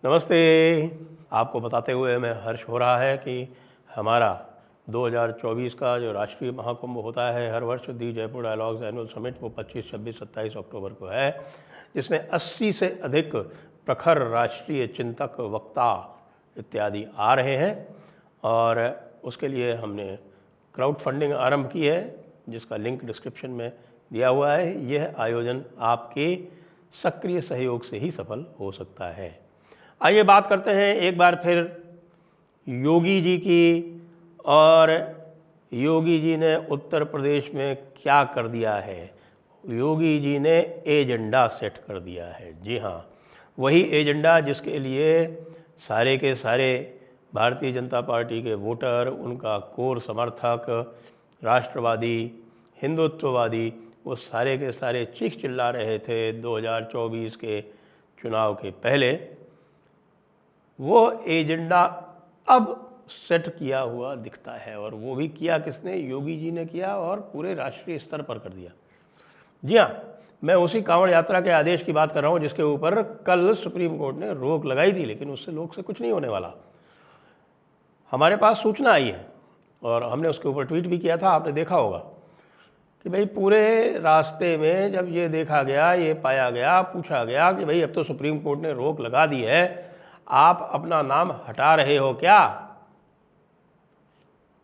नमस्ते। आपको बताते हुए हमें हर्ष हो रहा है कि हमारा 2024 का जो राष्ट्रीय महाकुंभ होता है हर वर्ष दी जयपुर डायलॉग्स एनुअल समिट, वो 25, 26, 27 अक्टूबर को है, जिसमें 80 से अधिक प्रखर राष्ट्रीय चिंतक, वक्ता इत्यादि आ रहे हैं। और उसके लिए हमने क्राउड फंडिंग आरंभ की है, जिसका लिंक डिस्क्रिप्शन में दिया हुआ है। यह आयोजन आपके सक्रिय सहयोग से ही सफल हो सकता है। आइए बात करते हैं एक बार फिर योगी जी की। और योगी जी ने उत्तर प्रदेश में क्या कर दिया है? योगी जी ने एजेंडा सेट कर दिया है। जी हाँ, वही एजेंडा जिसके लिए सारे के सारे भारतीय जनता पार्टी के वोटर, उनका कोर समर्थक, राष्ट्रवादी, हिंदुत्ववादी, वो सारे के सारे चीख चिल्ला रहे थे 2024 के चुनाव के पहले। वो एजेंडा अब सेट किया हुआ दिखता है, और वो भी किया किसने? योगी जी ने किया, और पूरे राष्ट्रीय स्तर पर कर दिया। जी हाँ, मैं उसी कांवड़ यात्रा के आदेश की बात कर रहा हूँ, जिसके ऊपर कल सुप्रीम कोर्ट ने रोक लगाई थी, लेकिन उससे लोग से कुछ नहीं होने वाला। हमारे पास सूचना आई है और हमने उसके ऊपर ट्वीट भी किया था, आपने देखा होगा कि भाई पूरे रास्ते में जब ये देखा गया, ये पाया गया, पूछा गया कि भाई अब तो सुप्रीम कोर्ट ने रोक लगा दी है, आप अपना नाम हटा रहे हो क्या?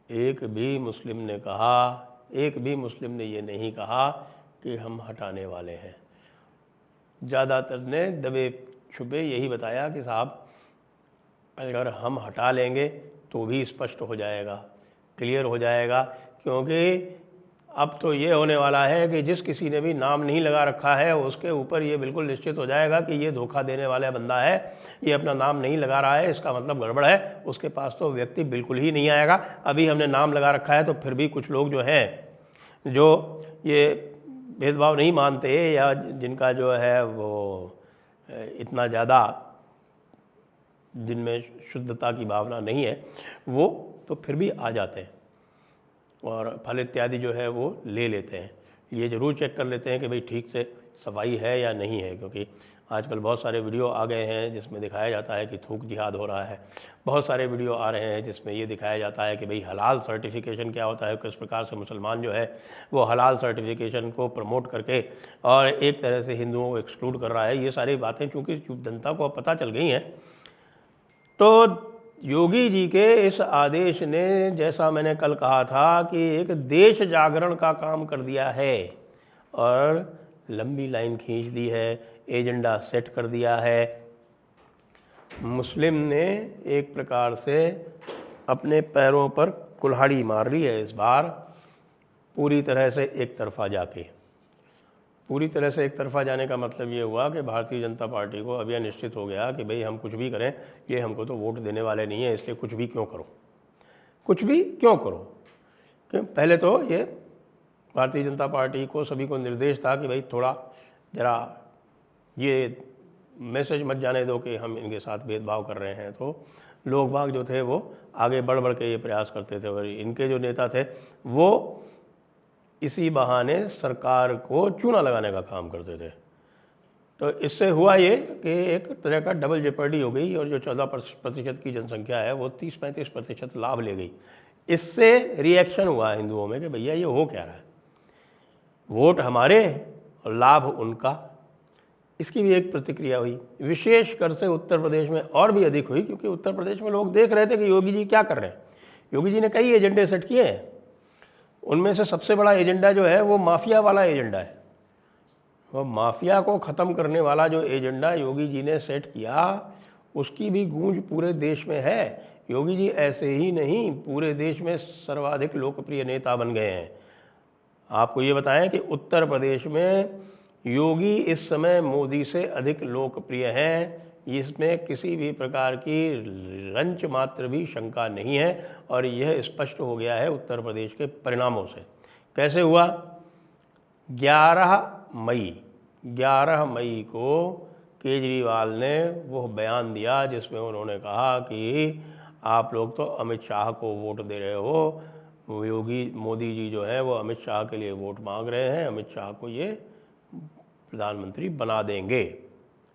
एक भी मुस्लिम ने कहा, एक भी मुस्लिम ने ये नहीं कहा कि हम हटाने वाले हैं। ज़्यादातर ने दबे छुपे यही बताया कि साहब अगर हम हटा लेंगे तो भी स्पष्ट हो जाएगा, क्लियर हो जाएगा, क्योंकि अब तो ये होने वाला है कि जिस किसी ने भी नाम नहीं लगा रखा है उसके ऊपर ये बिल्कुल निश्चित हो जाएगा कि ये धोखा देने वाला बंदा है, ये अपना नाम नहीं लगा रहा है, इसका मतलब गड़बड़ है, उसके पास तो व्यक्ति बिल्कुल ही नहीं आएगा। अभी हमने नाम लगा रखा है तो फिर भी कुछ लोग जो हैं, जो ये भेदभाव नहीं मानते या जिनका जो है वो इतना ज़्यादा जिनमें शुद्धता की भावना नहीं है, वो तो फिर भी आ जाते हैं और फल इत्यादि जो है वो ले लेते हैं। ये ज़रूर चेक कर लेते हैं कि भाई ठीक से सफाई है या नहीं है, क्योंकि आजकल बहुत सारे वीडियो आ गए हैं जिसमें दिखाया जाता है कि थूक जिहाद हो रहा है। बहुत सारे वीडियो आ रहे हैं जिसमें ये दिखाया जाता है कि भाई हलाल सर्टिफिकेशन क्या होता है, किस प्रकार से मुसलमान जो है वो हलाल सर्टिफिकेशन को प्रमोट करके और एक तरह से हिंदुओं को एक्सक्लूड कर रहा है। ये सारी बातें चूँकि जनता को अब पता चल गई हैं, तो योगी जी के इस आदेश ने, जैसा मैंने कल कहा था, कि एक देश जागरण का काम कर दिया है और लंबी लाइन खींच दी है, एजेंडा सेट कर दिया है। मुस्लिम ने एक प्रकार से अपने पैरों पर कुल्हाड़ी मार ली है इस बार, पूरी तरह से एक तरफा जाके। पूरी तरह से एक तरफा जाने का मतलब ये हुआ कि भारतीय जनता पार्टी को अब यह निश्चित हो गया कि भाई हम कुछ भी करें, ये हमको तो वोट देने वाले नहीं है, इसलिए कुछ भी क्यों करो, कुछ भी क्यों करो। क्यों? पहले तो ये भारतीय जनता पार्टी को सभी को निर्देश था कि भाई थोड़ा ज़रा ये मैसेज मत जाने दो कि हम इनके साथ भेदभाव कर रहे हैं। तो लोग बाग जो थे वो आगे बढ़ बढ़ के ये प्रयास करते थे, और इनके जो नेता थे वो इसी बहाने सरकार को चूना लगाने का काम करते थे। तो इससे हुआ ये कि एक तरह का डबल जेपर्डी हो गई, और जो 14% की जनसंख्या है वो 30-35% लाभ ले गई। इससे रिएक्शन हुआ हिंदुओं में कि भैया ये हो क्या रहा है, वोट हमारे और लाभ उनका। इसकी भी एक प्रतिक्रिया हुई, विशेषकर से उत्तर प्रदेश में और भी अधिक हुई, क्योंकि उत्तर प्रदेश में लोग देख रहे थे कि योगी जी क्या कर रहे हैं। योगी जी ने कई एजेंडे सेट किए हैं, उनमें से सबसे बड़ा एजेंडा जो है वो माफिया वाला एजेंडा है। वो माफिया को ख़त्म करने वाला जो एजेंडा योगी जी ने सेट किया, उसकी भी गूंज पूरे देश में है। योगी जी ऐसे ही नहीं, पूरे देश में सर्वाधिक लोकप्रिय नेता बन गए हैं। आपको ये बताएं कि उत्तर प्रदेश में योगी इस समय मोदी से अधिक लोकप्रिय हैं, इसमें किसी भी प्रकार की रंच मात्र भी शंका नहीं है, और यह स्पष्ट हो गया है उत्तर प्रदेश के परिणामों से। कैसे हुआ? 11 मई को केजरीवाल ने वो बयान दिया जिसमें उन्होंने कहा कि आप लोग तो अमित शाह को वोट दे रहे हो, मोदी जी जो है वो अमित शाह के लिए वोट मांग रहे हैं, अमित शाह को ये प्रधानमंत्री बना देंगे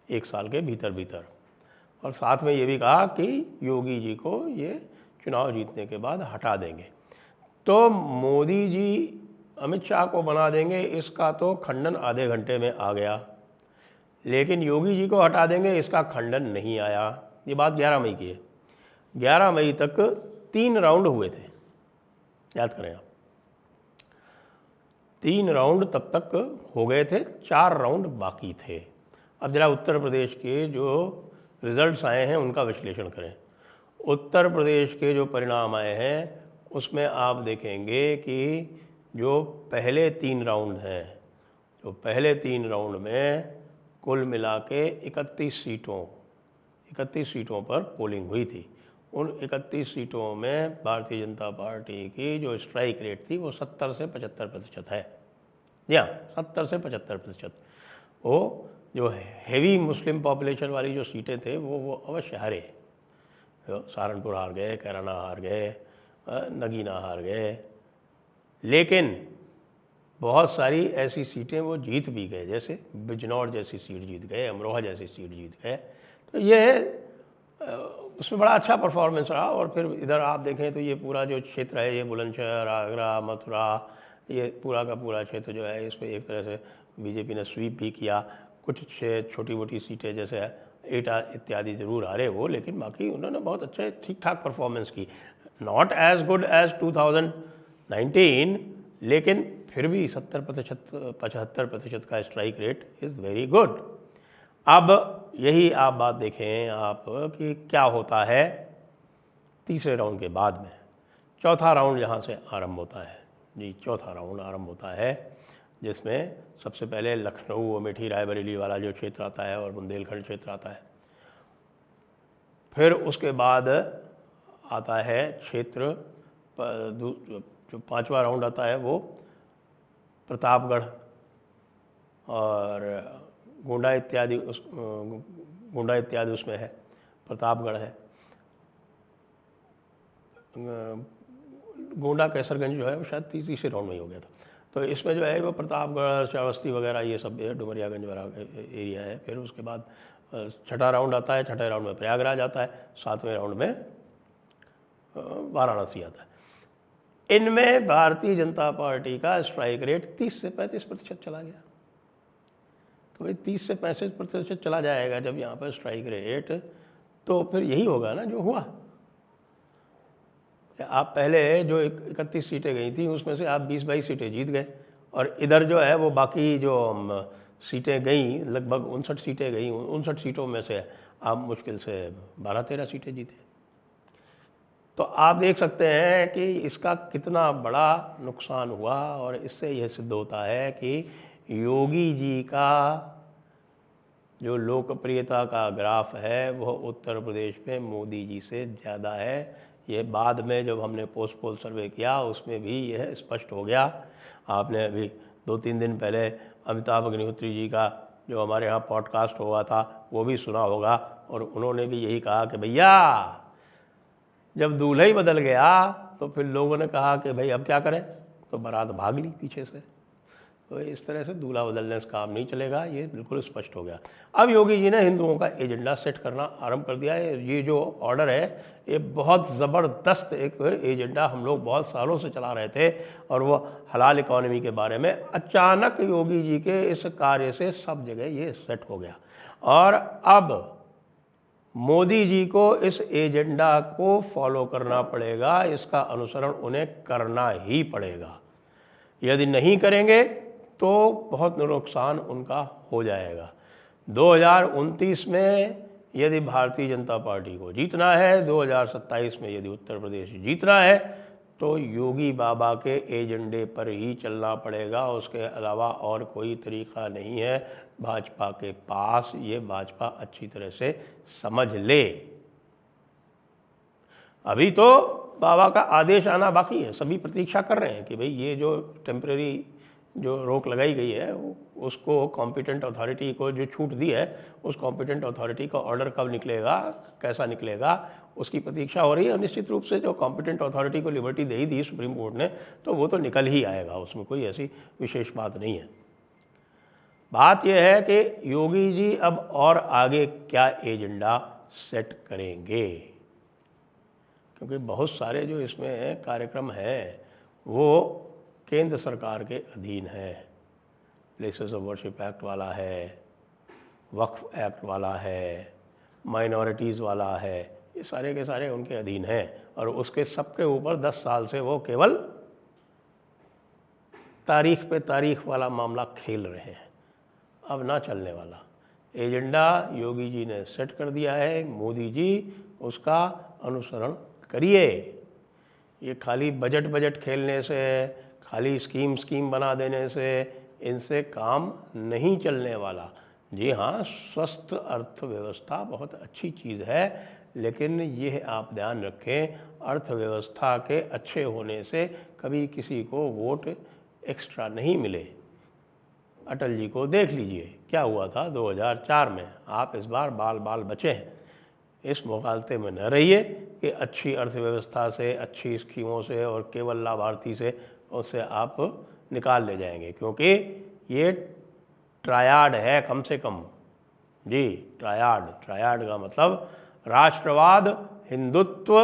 1 साल के भीतर भीतर। और साथ में ये भी कहा कि योगी जी को ये चुनाव जीतने के बाद हटा देंगे। तो मोदी जी अमित शाह को बना देंगे, इसका तो खंडन आधे घंटे में आ गया, लेकिन योगी जी को हटा देंगे इसका खंडन नहीं आया। ये बात 11 मई की है। 11 मई तक 3 राउंड हुए थे, याद करें आप। 3 राउंड तब तक हो गए थे, 4 राउंड बाकी थे। अब जरा उत्तर प्रदेश के जो रिजल्ट्स आए हैं उनका विश्लेषण करें। उत्तर प्रदेश के जो परिणाम आए हैं उसमें आप देखेंगे कि जो पहले 3 राउंड हैं, जो पहले 3 राउंड में कुल मिला के 31 सीटों पर पोलिंग हुई थी। उन 31 सीटों में भारतीय जनता पार्टी की जो स्ट्राइक रेट थी वो 70 से 75% है। जी हाँ, 70 से 75%। वो जो हेवी मुस्लिम पॉपुलेशन वाली जो सीटें थे वो अवश्य हारे। सहारनपुर हार गए, कैराना हार गए, नगीना हार गए, लेकिन बहुत सारी ऐसी सीटें वो जीत भी गए, जैसे बिजनौर जैसी सीट जीत गए, अमरोहा जैसी सीट जीत गए। तो ये उसमें बड़ा अच्छा परफॉर्मेंस रहा। और फिर इधर आप देखें तो ये पूरा जो क्षेत्र है, ये बुलंदशहर, आगरा, मथुरा, ये पूरा का पूरा क्षेत्र जो है, इसमें एक तरह से बीजेपी ने स्वीप भी किया। कुछ छोटी मोटी सीटें जैसे एटा इत्यादि ज़रूर हारे वो, लेकिन बाकी उन्होंने बहुत अच्छे ठीक ठाक परफॉर्मेंस की। नॉट एज गुड एज 2019, लेकिन फिर भी 70-75% का strike rate is very good. अब यही आप बात देखें आप कि क्या होता है तीसरे राउंड के बाद में। चौथा राउंड यहाँ से आरंभ होता है जी, चौथा राउंड आरंभ होता है, जिसमें सबसे पहले लखनऊ, अमेठी, रायबरेली वाला जो क्षेत्र आता है और बुंदेलखंड क्षेत्र आता है। फिर उसके बाद आता है क्षेत्र, जो 5वां राउंड आता है वो प्रतापगढ़ और गोंडा इत्यादि उसमें है, प्रतापगढ़ है। गोंडा कैसरगंज जो है वो शायद तीसरे राउंड में ही हो गया था। तो इसमें जो है वो प्रतापगढ़, श्रावस्ती वगैरह ये सब डुमरियागंज वाला एरिया है। फिर उसके बाद 6ठा राउंड आता है, 6ठे राउंड में प्रयागराज आता है, 7वें राउंड में वाराणसी आता है। इनमें भारतीय जनता पार्टी का स्ट्राइक रेट 30 से 35% चला गया। तो भाई 30 से 35% चला जाएगा जब यहाँ पर स्ट्राइक रेट, तो फिर यही होगा ना जो हुआ। आप पहले जो 31 सीटें गई थी उसमें से आप 20-22 सीटें जीत गए, और इधर जो है वो बाकी जो सीटें गई, लगभग 59 सीटें गई, 59 सीटों में से आप मुश्किल से 12-13 सीटें जीते। तो आप देख सकते हैं कि इसका कितना बड़ा नुकसान हुआ। और इससे यह सिद्ध होता है कि योगी जी का जो लोकप्रियता का ग्राफ है वह उत्तर प्रदेश में मोदी जी से ज़्यादा है। ये बाद में जब हमने पोस्ट पोल सर्वे किया उसमें भी यह स्पष्ट हो गया। आपने अभी 2-3 दिन पहले अमिताभ अग्निहोत्री जी का जो हमारे यहाँ पॉडकास्ट हुआ था वो भी सुना होगा, और उन्होंने भी यही कहा कि भैया जब दूल्हा ही बदल गया तो फिर लोगों ने कहा कि भाई अब क्या करें, तो बारात भाग ली पीछे से। तो इस तरह से दूल्हा बदलने से काम नहीं चलेगा, ये बिल्कुल स्पष्ट हो गया। अब योगी जी ने हिंदुओं का एजेंडा सेट करना आरंभ कर दिया है। ये जो ऑर्डर है ये बहुत ज़बरदस्त एक एजेंडा हम लोग बहुत सालों से चला रहे थे, और वो हलाल इकॉनमी के बारे में अचानक योगी जी के इस कार्य से सब जगह ये सेट हो गया। और अब मोदी जी को इस एजेंडा को फॉलो करना पड़ेगा, इसका अनुसरण उन्हें करना ही पड़ेगा। यदि नहीं करेंगे तो बहुत नुकसान उनका हो जाएगा। 2029 में यदि भारतीय जनता पार्टी को जीतना है, 2027 में यदि उत्तर प्रदेश जीतना है, तो योगी बाबा के एजेंडे पर ही चलना पड़ेगा। उसके अलावा और कोई तरीका नहीं है भाजपा के पास। ये भाजपा अच्छी तरह से समझ ले। अभी तो बाबा का आदेश आना बाकी है, सभी प्रतीक्षा कर रहे हैं कि भाई ये जो टेम्परेरी जो रोक लगाई गई है उसको कॉम्पिटेंट अथॉरिटी को जो छूट दी है, उस कॉम्पिटेंट अथॉरिटी का ऑर्डर कब निकलेगा, कैसा निकलेगा, उसकी प्रतीक्षा हो रही है। निश्चित रूप से जो कॉम्पिटेंट अथॉरिटी को लिबर्टी दे ही दी सुप्रीम कोर्ट ने, तो वो तो निकल ही आएगा, उसमें कोई ऐसी विशेष बात नहीं है। बात यह है कि योगी जी अब और आगे क्या एजेंडा सेट करेंगे, क्योंकि बहुत सारे जो इसमें कार्यक्रम हैं वो केंद्र सरकार के अधीन है। प्लेसेस ऑफ वर्शिप एक्ट वाला है, वक्फ एक्ट वाला है, माइनॉरिटीज़ वाला है, ये सारे के सारे उनके अधीन हैं और उसके सबके ऊपर 10 साल से वो केवल तारीख पे तारीख वाला मामला खेल रहे हैं। अब ना चलने वाला एजेंडा योगी जी ने सेट कर दिया है, मोदी जी उसका अनुसरण करिए। ये खाली बजट खेलने से, खाली स्कीम बना देने से इनसे काम नहीं चलने वाला। जी हाँ, स्वस्थ अर्थव्यवस्था बहुत अच्छी चीज़ है, लेकिन यह आप ध्यान रखें, अर्थव्यवस्था के अच्छे होने से कभी किसी को वोट एक्स्ट्रा नहीं मिले। अटल जी को देख लीजिए क्या हुआ था 2004 में। आप इस बार बाल बाल बचे हैं। इस मुगालते में न रहिए कि अच्छी अर्थव्यवस्था से, अच्छी स्कीमों से और केवल लाभार्थी से उसे आप निकाल ले जाएंगे, क्योंकि ये ट्रायड है कम से कम। जी, ट्रायड का मतलब राष्ट्रवाद, हिंदुत्व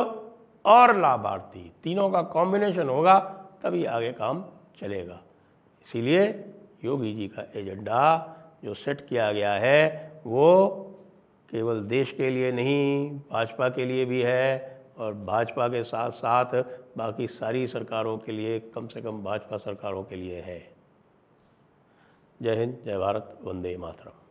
और लाभार्थी, तीनों का कॉम्बिनेशन होगा तभी आगे काम चलेगा। इसीलिए योगी जी का एजेंडा जो सेट किया गया है वो केवल देश के लिए नहीं, भाजपा के लिए भी है और भाजपा के साथ साथ बाकी सारी सरकारों के लिए, कम से कम भाजपा सरकारों के लिए है। जय हिंद, जय भारत, वंदे मातरम।